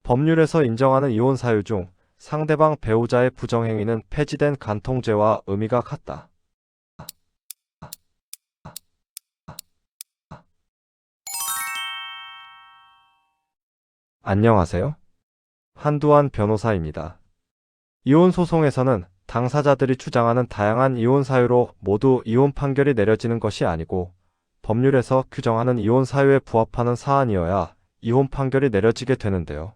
법률에서 인정하는 이혼 사유 중 상대방 배우자의 부정행위는 폐지된 간통죄와 의미가 같다. 안녕하세요. 한두환 변호사입니다. 이혼 소송에서는 당사자들이 주장하는 다양한 이혼 사유로 모두 이혼 판결이 내려지는 것이 아니고 법률에서 규정하는 이혼 사유에 부합하는 사안이어야 이혼 판결이 내려지게 되는데요.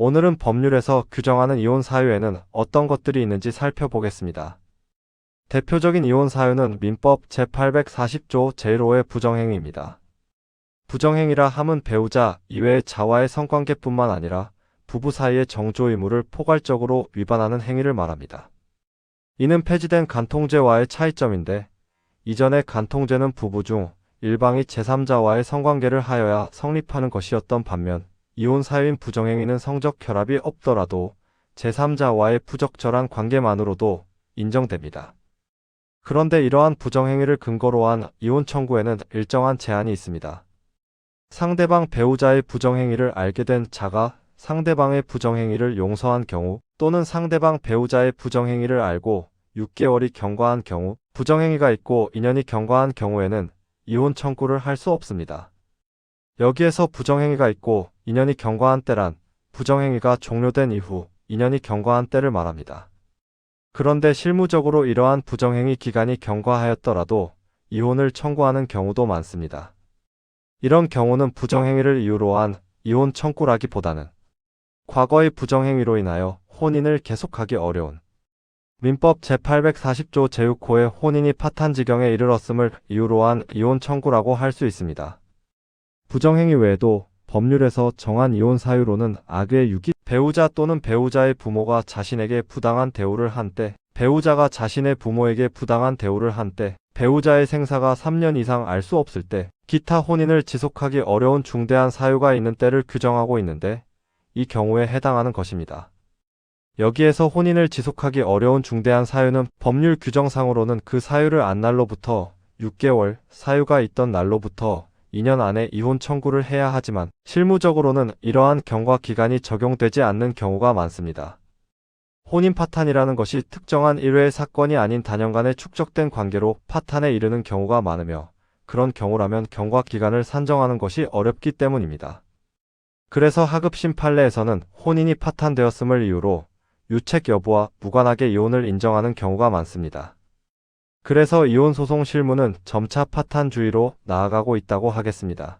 오늘은 법률에서 규정하는 이혼 사유에는 어떤 것들이 있는지 살펴보겠습니다. 대표적인 이혼 사유는 민법 제840조 제1호의 부정행위입니다. 부정행위라 함은 배우자 이외의 자와의 성관계뿐만 아니라 부부 사이의 정조 의무를 포괄적으로 위반하는 행위를 말합니다. 이는 폐지된 간통죄와의 차이점인데, 이전의 간통죄는 부부 중 일방이 제3자와의 성관계를 하여야 성립하는 것이었던 반면, 이혼 사유인 부정행위는 성적 결합이 없더라도 제3자와의 부적절한 관계만으로도 인정됩니다. 그런데 이러한 부정행위를 근거로 한 이혼 청구에는 일정한 제한이 있습니다. 상대방 배우자의 부정행위를 알게 된 자가 상대방의 부정행위를 용서한 경우 또는 상대방 배우자의 부정행위를 알고 6개월이 경과한 경우, 부정행위가 있고 2년이 경과한 경우에는 이혼 청구를 할 수 없습니다. 여기에서 부정행위가 있고 2년이 경과한 때란 부정행위가 종료된 이후 2년이 경과한 때를 말합니다. 그런데 실무적으로 이러한 부정행위 기간이 경과하였더라도 이혼을 청구하는 경우도 많습니다. 이런 경우는 부정행위를 이유로 한 이혼 청구라기보다는 과거의 부정행위로 인하여 혼인을 계속하기 어려운 민법 제840조 제6호의 혼인이 파탄 지경에 이르렀음을 이유로 한 이혼 청구라고 할 수 있습니다. 부정행위 외에도 법률에서 정한 이혼 사유로는 악의 유기, 배우자 또는 배우자의 부모가 자신에게 부당한 대우를 한 때, 배우자가 자신의 부모에게 부당한 대우를 한 때, 배우자의 생사가 3년 이상 알 수 없을 때, 기타 혼인을 지속하기 어려운 중대한 사유가 있는 때를 규정하고 있는데, 이 경우에 해당하는 것입니다. 여기에서 혼인을 지속하기 어려운 중대한 사유는 법률 규정상으로는 그 사유를 안 날로부터 6개월, 사유가 있던 날로부터 2년 안에 이혼 청구를 해야 하지만 실무적으로는 이러한 경과 기간이 적용되지 않는 경우가 많습니다. 혼인 파탄이라는 것이 특정한 일회의 사건이 아닌 단연간의 축적된 관계로 파탄에 이르는 경우가 많으며 그런 경우라면 경과 기간을 산정하는 것이 어렵기 때문입니다. 그래서 하급심 판례에서는 혼인이 파탄되었음을 이유로 유책 여부와 무관하게 이혼을 인정하는 경우가 많습니다. 그래서 이혼 소송 실무는 점차 파탄주의로 나아가고 있다고 하겠습니다.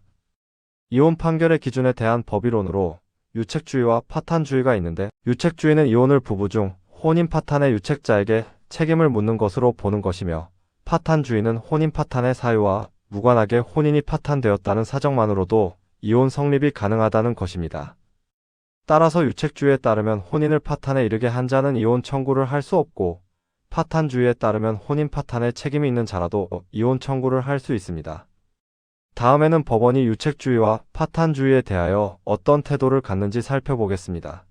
이혼 판결의 기준에 대한 법이론으로 유책주의와 파탄주의가 있는데, 유책주의는 이혼을 부부 중 혼인 파탄의 유책자에게 책임을 묻는 것으로 보는 것이며, 파탄주의는 혼인 파탄의 사유와 무관하게 혼인이 파탄되었다는 사정만으로도 이혼 성립이 가능하다는 것입니다. 따라서 유책주의에 따르면 혼인을 파탄에 이르게 한 자는 이혼 청구를 할 수 없고, 파탄주의에 따르면 혼인 파탄에 책임이 있는 자라도 이혼 청구를 할 수 있습니다. 다음에는 법원이 유책주의와 파탄주의에 대하여 어떤 태도를 갖는지 살펴보겠습니다.